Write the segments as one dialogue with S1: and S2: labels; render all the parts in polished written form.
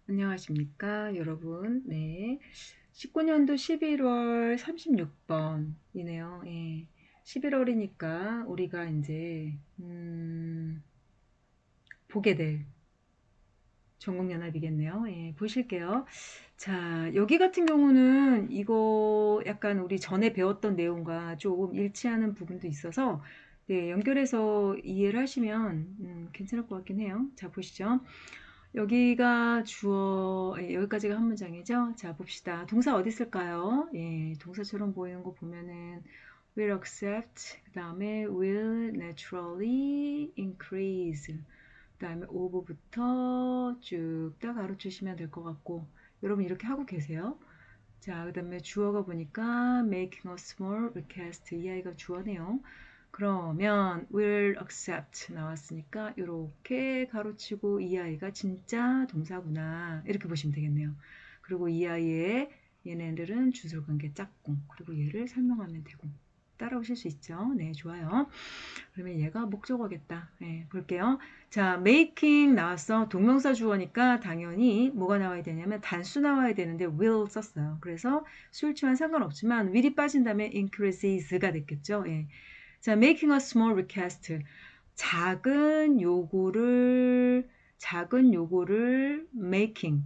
S1: 안녕하십니까, 여러분. 네. 19년도 11월 36번이네요. 예. 11월이니까 우리가 이제, 보게 될 전국연합이겠네요. 예, 보실게요. 자, 여기 같은 경우는 이거 약간 우리 전에 배웠던 내용과 조금 일치하는 부분도 있어서, 네, 연결해서 이해를 하시면, 괜찮을 것 같긴 해요. 자, 보시죠. 여기가 주어, 예, 여기까지가 한 문장이죠. 자, 봅시다. 동사 어디 있을까요? 예, 동사처럼 보이는 거 보면은 will accept, 그 다음에 will naturally increase, 그 다음에 of부터 쭉 다 가로치시면 될 것 같고, 여러분 이렇게 하고 계세요. 자, 그 다음에 주어가 보니까 making a small request, 이 아이가 주어네요. 그러면 will accept 나왔으니까 이렇게 가로치고 이 아이가 진짜 동사구나 이렇게 보시면 되겠네요. 그리고 이 아이의 얘네들은 주술관계 짝꿍, 그리고 얘를 설명하면 되고. 따라오실 수 있죠? 네, 좋아요. 그러면 얘가 목적어겠다. 네, 볼게요. 자, making 나왔어. 동명사 주어니까 당연히 뭐가 나와야 되냐면 단수 나와야 되는데 will 썼어요. 그래서 수일치와는 상관없지만 will이 빠진 다음에 increases가 됐겠죠. 예. 자, making a small request. 작은 요구를 making.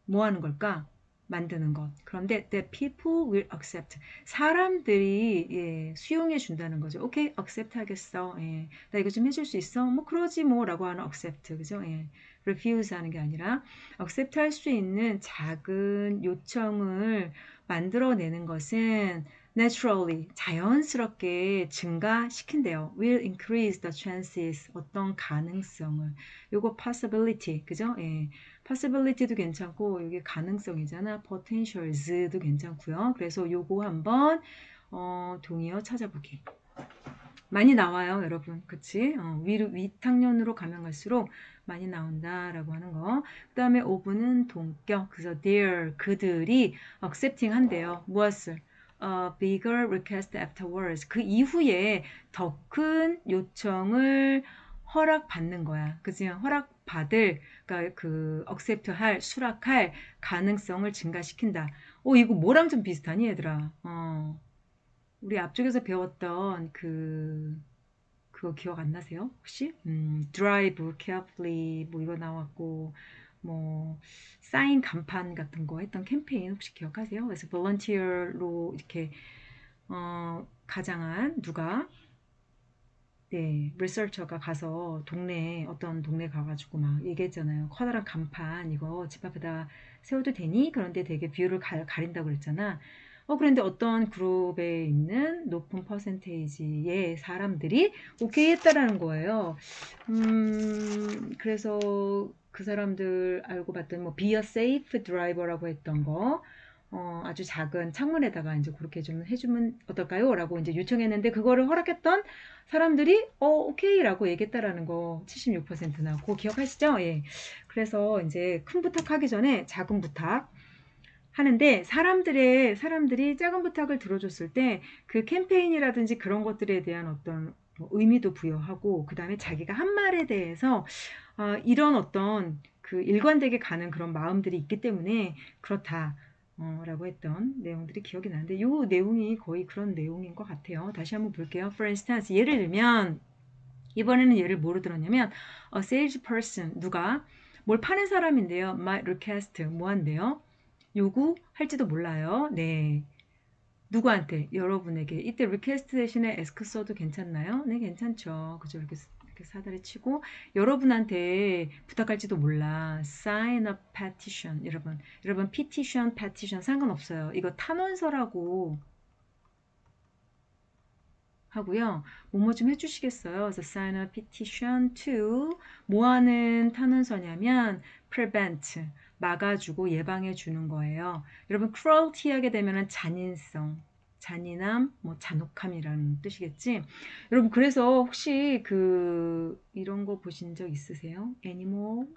S1: 뭐 하는 걸까? 만드는 것. 그런데 the people will accept. 사람들이 예, 수용해 준다는 거죠. 오케이, accept 하겠어. 예, 나 이거 좀 해줄 수 있어? 뭐 그러지 뭐라고 하는 accept, 그죠? 예, refuse 하는 게 아니라 accept 할 수 있는 작은 요청을 만들어내는 것은 naturally, 자연스럽게 증가시킨대요. will increase the chances, 어떤 가능성을. 요거 possibility, 그죠? 예. possibility도 괜찮고 여기 가능성이잖아. potentials도 괜찮고요. 그래서 요거 한번 동의어 찾아보기. 많이 나와요, 여러분. 그치? 윗학년으로 가면 갈수록 많이 나온다라고 하는 거. 그 다음에 오브는 동격. 그래서 their, 그들이 accepting 한대요. 무엇을? bigger request afterwards. 그 이후에 더 큰 요청을 허락받는 거야. 그치? 허락받을, 그러니까 그 accept 할, 수락할 가능성을 증가시킨다. 이거 뭐랑 좀 비슷하니, 얘들아? 우리 앞쪽에서 배웠던 그거 기억 안 나세요? 혹시? drive carefully 뭐 이거 나왔고 뭐 사인 간판 같은 거 했던 캠페인 혹시 기억하세요? 그래서 volunteer로 이렇게 가장한 누가 네, 리서처가 가서 어떤 동네 가가지고 막 얘기했잖아요. 커다란 간판 이거 집 앞에다 세워도 되니? 그런데 되게 뷰를 가린다고 그랬잖아. 그런데 어떤 그룹에 있는 높은 퍼센테이지의 사람들이 오케이 했다라는 거예요. 그래서 그 사람들 알고 봤더니 뭐 be a safe driver라고 했던 거, 아주 작은 창문에다가 이제 그렇게 좀 해주면 어떨까요? 라고 이제 요청했는데 그거를 허락했던 사람들이 오케이라고 얘기했다라는 거 76%나 그거 기억하시죠? 예. 그래서 이제 큰 부탁하기 전에 작은 부탁 하는데 사람들이 작은 부탁을 들어줬을 때 그 캠페인이라든지 그런 것들에 대한 어떤 뭐 의미도 부여하고 그 다음에 자기가 한 말에 대해서 이런 어떤 그 일관되게 가는 그런 마음들이 있기 때문에 그렇다. 라고 했던 내용들이 기억이 나는데 이 내용이 거의 그런 내용인 것 같아요. 다시 한번 볼게요. For instance, 예를 들면 이번에는 얘를 뭐로 들었냐면 a salesperson 누가 뭘 파는 사람인데요. might request 뭐 한대요? 요구할지도 몰라요. 네. 누구한테? 여러분에게. 이때 request 대신에 ask 써도 괜찮나요? 네, 괜찮죠. 그죠? 이렇게 사다리 치고 여러분한테 부탁할지도 몰라. sign a petition. 여러분 petition 상관없어요. 이거 탄원서라고 하고요. 뭐뭐 좀 해주시겠어요? 그래서 sign a petition to 뭐 하는 탄원서냐면 prevent 막아주고 예방해주는 거예요. 여러분 cruelty 하게 되면은 잔인성, 잔인함, 뭐 잔혹함이라는 뜻이겠지. 여러분 그래서 혹시 이런 거 보신 적 있으세요? Animal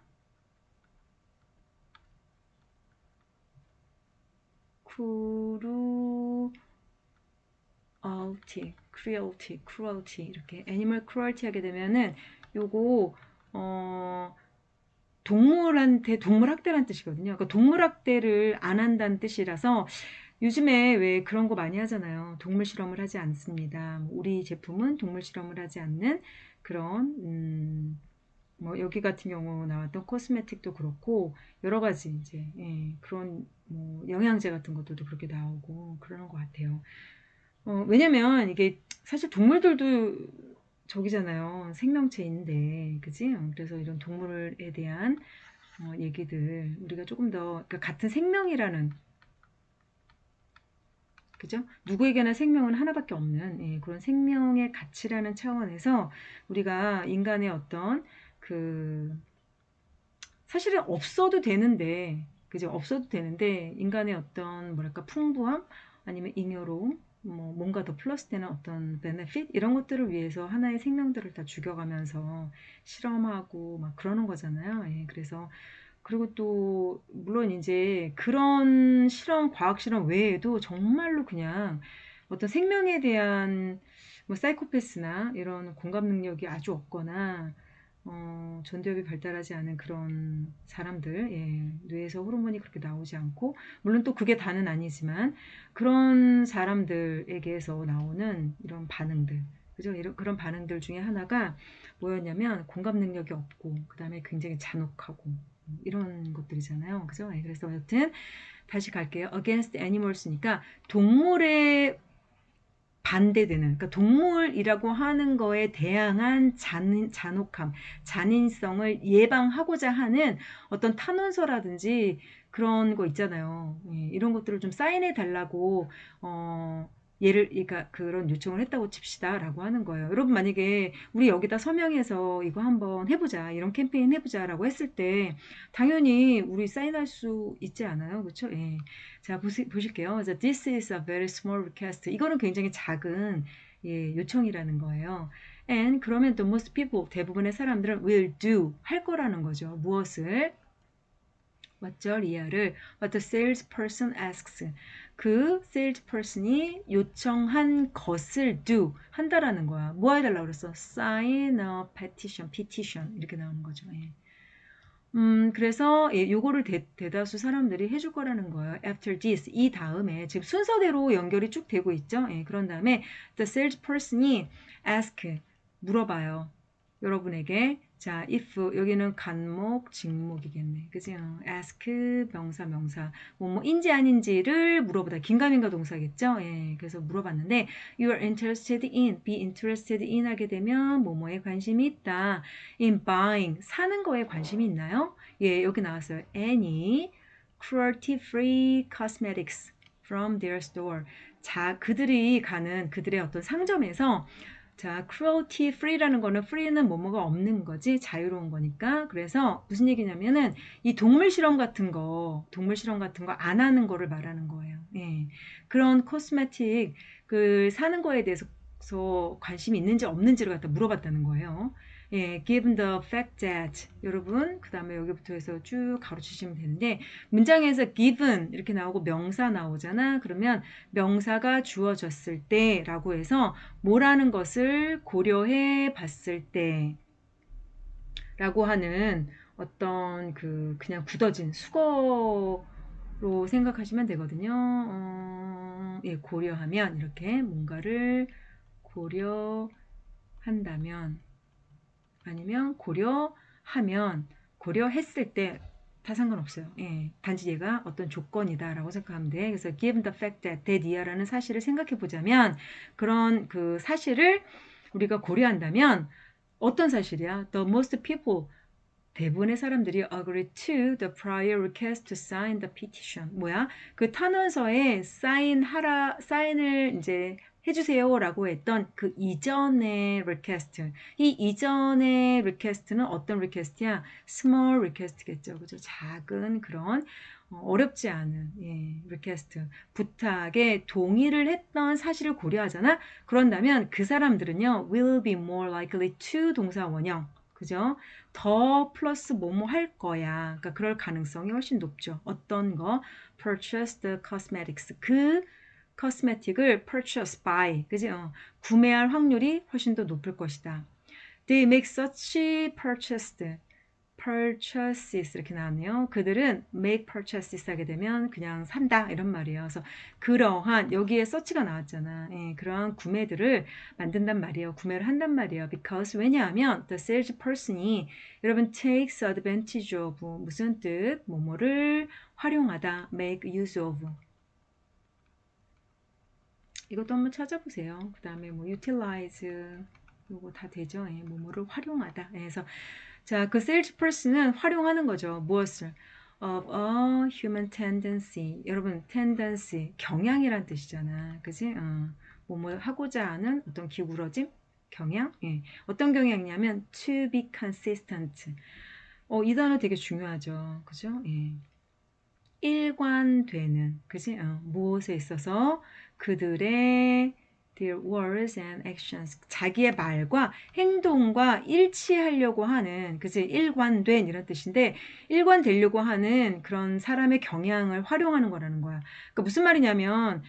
S1: cruelty 이렇게 animal cruelty 하게 되면은 요거 어 동물한테 동물학대라는 뜻이거든요. 그러니까 동물학대를 안 한다는 뜻이라서 요즘에 왜 그런 거 많이 하잖아요. 동물 실험을 하지 않습니다. 우리 제품은 동물 실험을 하지 않는 그런 뭐 여기 같은 경우 나왔던 코스메틱도 그렇고 여러 가지 이제 그런 뭐 영양제 같은 것들도 그렇게 나오고 그러는 것 같아요. 왜냐면 이게 사실 동물들도 저기잖아요. 생명체인데, 그지? 그래서 이런 동물에 대한 얘기들 우리가 조금 더 그러니까 같은 생명이라는 그죠? 누구에게나 생명은 하나밖에 없는 그런 생명의 가치라는 차원에서 우리가 인간의 어떤 그 사실은 없어도 되는데 그죠? 없어도 되는데 인간의 어떤 뭐랄까 풍부함 아니면 잉여로움 뭐 뭔가 더 플러스되는 어떤 베네핏 이런 것들을 위해서 하나의 생명들을 다 죽여가면서 실험하고 막 그러는 거잖아요. 그래서 그리고 또 물론 이제 그런 실험, 과학 실험 외에도 정말로 그냥 어떤 생명에 대한 뭐 사이코패스나 이런 공감 능력이 아주 없거나 전두엽이 발달하지 않은 그런 사람들, 뇌에서 호르몬이 그렇게 나오지 않고, 물론 또 그게 다는 아니지만, 그런 사람들에게서 나오는 이런 반응들, 그죠? 그런 반응들 중에 하나가 뭐였냐면, 공감 능력이 없고, 그 다음에 굉장히 잔혹하고, 이런 것들이잖아요. 그죠? 그래서 여튼, 다시 갈게요. Against animals니까, 동물의 반대되는, 그러니까 동물이라고 하는 거에 대항한 잔혹함, 잔인성을 예방하고자 하는 어떤 탄원서라든지 그런 거 있잖아요. 이런 것들을 좀 사인해 달라고, 그러니까 그런 요청을 했다고 칩시다라고 하는 거예요. 여러분 만약에 우리 여기다 서명해서 이거 한번 해보자, 이런 캠페인 해보자라고 했을 때 당연히 우리 사인할 수 있지 않아요, 그렇죠? 자, 보실게요. 그래서 This is a very small request. 이거는 굉장히 작은 요청이라는 거예요. And 그러면 the most people, 대부분의 사람들은 will do, 할 거라는 거죠. 무엇을? 맞죠? 리아를 What the salesperson asks. 그 salesperson이 요청한 것을 do, 한다라는 거야. 뭐 해달라고 그랬어? Sign a petition 이렇게 나오는 거죠. 그래서 요거를 대다수 사람들이 해줄 거라는 거예요. After this, 이 다음에 지금 순서대로 연결이 쭉 되고 있죠. 그런 다음에 the salesperson이 ask, 물어봐요. 여러분에게 자, if 여기는 간목, 직목이겠네. 그죠? ask 명사 뭐인지 아닌지를 물어보다 긴가민가 동사겠죠? 그래서 물어봤는데 you are interested in, be interested in 하게 되면 뭐뭐에 관심이 있다. in buying 사는 거에 관심이 있나요? 여기 나왔어요. any cruelty-free cosmetics from their store. 자, 그들이 가는 그들의 어떤 상점에서 자, cruelty free라는 거는 free는 뭐뭐가 없는 거지 자유로운 거니까 그래서 무슨 얘기냐면은 이 동물 실험 같은 거 안 하는 거를 말하는 거예요. 그런 코스메틱 그 사는 거에 대해서 관심이 있는지 없는지를 갖다 물어봤다는 거예요. given the fact that 여러분 그 다음에 여기부터 해서 쭉 가로치시면 되는데 문장에서 given 이렇게 나오고 명사 나오잖아. 그러면 명사가 주어졌을 때 라고 해서 뭐라는 것을 고려해 봤을 때 라고 하는 어떤 그냥 굳어진 수거로 생각하시면 되거든요. 고려하면 이렇게 뭔가를 고려한다면 아니면 고려했을 때 다 상관없어요. 단지 얘가 어떤 조건이다라고 생각하면 돼. 그래서 given the fact that 이하라는 사실을 생각해 보자면 그런 그 사실을 우리가 고려한다면 어떤 사실이야? The most people 대부분의 사람들이 agree to the prior request to sign the petition. 뭐야? 그 탄원서에 사인을 이제 해주세요라고 했던 그 이전의 request. 이 이전의 request는 어떤 request야? small request겠죠. 그죠? 작은 그런 어렵지 않은 request. 부탁에 동의를 했던 사실을 고려하잖아. 그런다면 그 사람들은요 will be more likely to 동사 원형. 그죠? 더 플러스 뭐뭐 할 거야. 그러니까 그럴 가능성이 훨씬 높죠. 어떤 거? purchase the cosmetics. 그 코스메틱을 purchase by. 그지? 구매할 확률이 훨씬 더 높을 것이다. They make such purchases 이렇게 나왔네요. 그들은 make purchases 하게 되면 그냥 산다 이런 말이에요. 그래서 그러한 여기에 서치가 나왔잖아. 예, 그러한 구매들을 만든단 말이에요. 구매를 한단 말이에요. Because 왜냐하면 the salesperson이 여러분 takes advantage of 무슨 뜻? 뭐뭐를 활용하다. make use of 이것도 한번 찾아보세요. 그 다음에 뭐 utilize 요거 다 되죠. 예, 뭐뭐를 활용하다. 예, 그래서 자, 그 salesperson은 활용하는 거죠. 무엇을? of a human tendency. 여러분, tendency 경향이란 뜻이잖아. 그지? 뭐뭐 하고자 하는 어떤 기울어짐? 경향? 예. 어떤 경향이냐면 to be consistent. 이 단어 되게 중요하죠. 그죠? 예. 일관되는, 그지? 무엇에 있어서 그들의 their words and actions, 자기의 말과 행동과 일치하려고 하는, 그지? 일관된 이런 뜻인데, 일관되려고 하는 그런 사람의 경향을 활용하는 거라는 거야. 그러니까 무슨 말이냐면,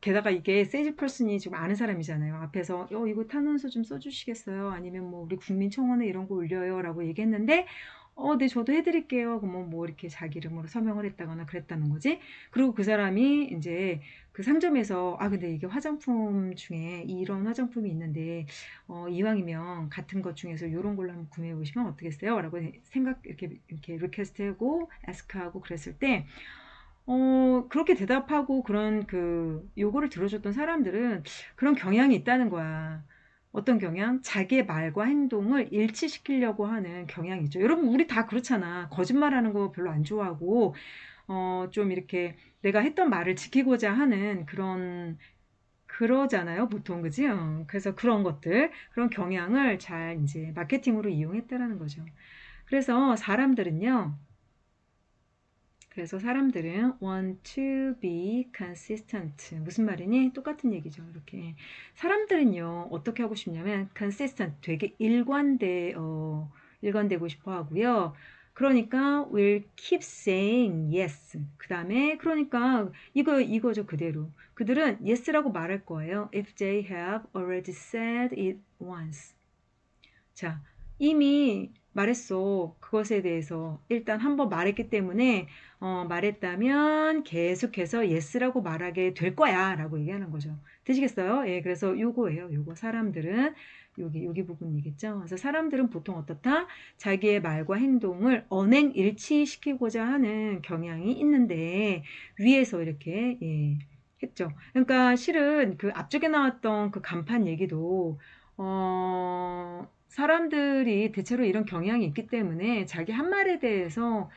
S1: 게다가 이게 세일즈퍼슨이 지금 아는 사람이잖아요. 앞에서 이거 탄원서 좀 써주시겠어요? 아니면 뭐 우리 국민청원에 이런 거 올려요? 라고 얘기했는데 네, 저도 해드릴게요. 그러면 뭐 이렇게 자기 이름으로 서명을 했다거나 그랬다는 거지. 그리고 그 사람이 이제 그 상점에서 근데 이게 화장품 중에 이런 화장품이 있는데 이왕이면 같은 것 중에서 이런 걸로 한번 구매해 보시면 어떻겠어요? 라고 이렇게 리퀘스트하고 아스크하고 그랬을 때 그렇게 대답하고 그런 그 요거를 들어줬던 사람들은 그런 경향이 있다는 거야. 어떤 경향? 자기의 말과 행동을 일치시키려고 하는 경향이죠. 여러분, 우리 다 그렇잖아. 거짓말하는 거 별로 안 좋아하고, 좀 이렇게 내가 했던 말을 지키고자 하는 그러잖아요. 보통, 그지? 그래서 그런 것들, 그런 경향을 잘 이제 마케팅으로 이용했다라는 거죠. 그래서 사람들은 want to be consistent. 무슨 말이니? 똑같은 얘기죠. 이렇게. 사람들은요, 어떻게 하고 싶냐면, consistent, 되게 일관되고 싶어 하고요. 그러니까, will keep saying yes. 그 다음에, 그러니까, 이거죠, 그대로. 그들은 yes라고 말할 거예요. if they have already said it once. 자, 이미 말했어. 그것에 대해서. 일단 한번 말했기 때문에, 말했다면 계속해서 yes라고 말하게 될 거야. 라고 얘기하는 거죠. 되시겠어요? 예, 그래서 요거예요. 요거. 사람들은, 여기 부분이겠죠. 그래서 사람들은 보통 어떻다? 자기의 말과 행동을 언행 일치시키고자 하는 경향이 있는데, 위에서 이렇게, 예, 했죠. 그러니까 실은 그 앞쪽에 나왔던 그 간판 얘기도, 사람들이 대체로 이런 경향이 있기 때문에 자기 한 말에 대해서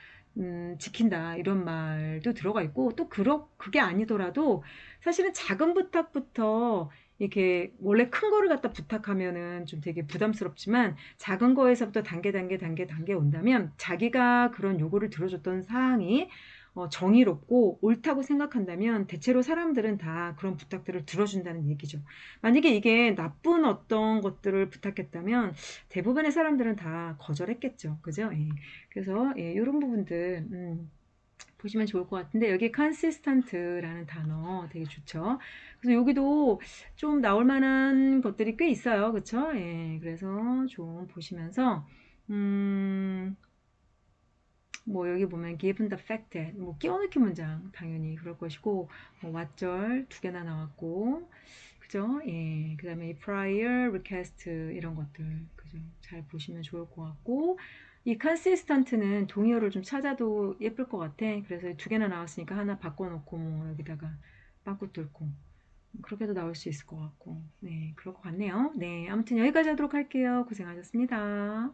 S1: 지킨다 이런 말도 들어가 있고 또 그게 아니더라도 사실은 작은 부탁부터 이렇게 원래 큰 거를 갖다 부탁하면은 좀 되게 부담스럽지만 작은 거에서부터 단계 온다면 자기가 그런 요구를 들어줬던 사항이 정의롭고 옳다고 생각한다면 대체로 사람들은 다 그런 부탁들을 들어준다는 얘기죠. 만약에 이게 나쁜 어떤 것들을 부탁했다면 대부분의 사람들은 다 거절했겠죠. 그죠? 예. 그래서 예, 이런 부분들 보시면 좋을 것 같은데 여기 consistent라는 단어 되게 좋죠. 그래서 여기도 좀 나올 만한 것들이 꽤 있어요. 그쵸? 예. 그래서 좀 보시면서 뭐 여기 보면 given the fact that 뭐 끼워넣기 문장 당연히 그럴 것이고 뭐 왓절 두 개나 나왔고 그죠? 예. 그다음에 이 prior request 이런 것들 그죠? 잘 보시면 좋을 것 같고 이 consistent는 동의어를 좀 찾아도 예쁠 것 같아. 그래서 두 개나 나왔으니까 하나 바꿔놓고 뭐 여기다가 빵꾸 뚫고 그렇게도 나올 수 있을 것 같고 네 그럴 것 같네요. 네 아무튼 여기까지 하도록 할게요. 고생하셨습니다.